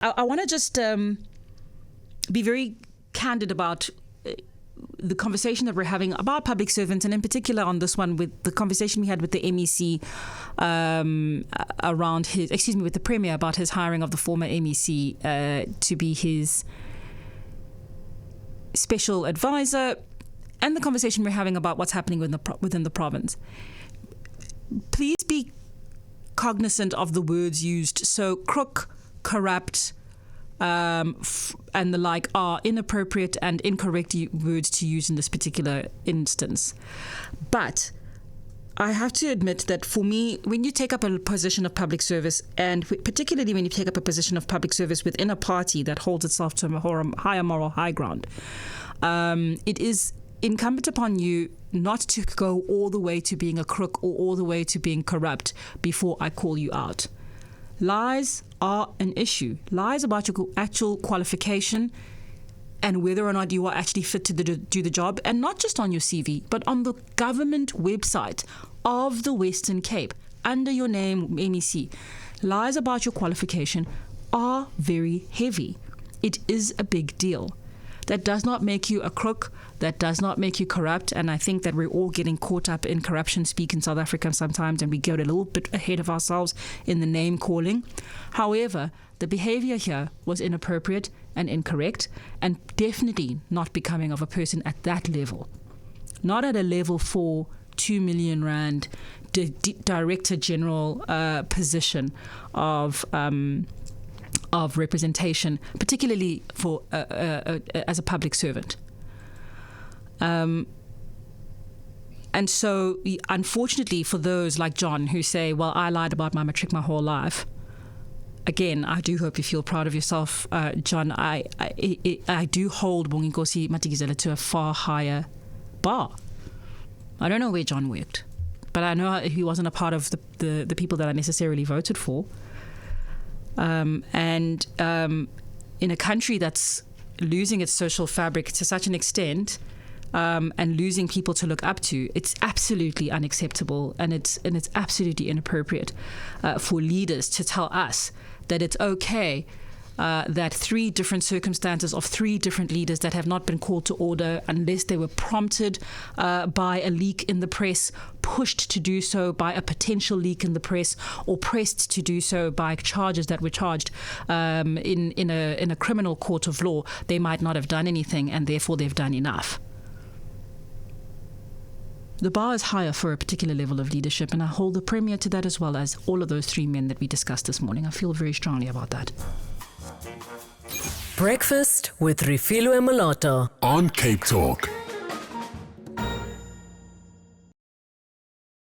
I want to just be very candid about the conversation that we're having about public servants, and in particular on this one with the conversation we had with the MEC around with the Premier about his hiring of the former MEC to be his special advisor, and the conversation we're having about what's happening within the province. Please be cognizant of the words used. So crook, corrupt, and the like are inappropriate and incorrect words to use in this particular instance. But I have to admit that for me, when you take up a position of public service, and particularly when you take up a position of public service within a party that holds itself to a higher moral high ground, it is incumbent upon you not to go all the way to being a crook or all the way to being corrupt before I call you out. Lies are an issue. Lies about your actual qualification and whether or not you are actually fit to do the job, and not just on your CV, but on the government website of the Western Cape, under your name, MEC. Lies about your qualification are very heavy. It is a big deal. That does not make you a crook. That does not make you corrupt. And I think that we're all getting caught up in corruption speak in South Africa sometimes, and we go a little bit ahead of ourselves in the name calling. However, the behavior here was inappropriate and incorrect, and definitely not becoming of a person at that level. Not at a level 4, 2 million rand Director General position of representation, particularly for as a public servant. And so, unfortunately, for those like John who say, well, I lied about my matric my whole life. Again, I do hope you feel proud of yourself, John. I do hold Bonginkosi Madikizela to a far higher bar. I don't know where John worked, but I know he wasn't a part of the people that I necessarily voted for. And in a country that's losing its social fabric to such an extent, and losing people to look up to, it's absolutely unacceptable, and it's absolutely inappropriate for leaders to tell us that it's okay that 3 different circumstances of 3 different leaders that have not been called to order unless they were prompted by a leak in the press, pushed to do so by a potential leak in the press, or pressed to do so by charges that were charged in a criminal court of law. They might not have done anything, and therefore they've done enough. The bar is higher for a particular level of leadership, and I hold the Premier to that, as well as all of those 3 men that we discussed this morning. I feel very strongly about that. Breakfast with Refilwe on Cape Talk.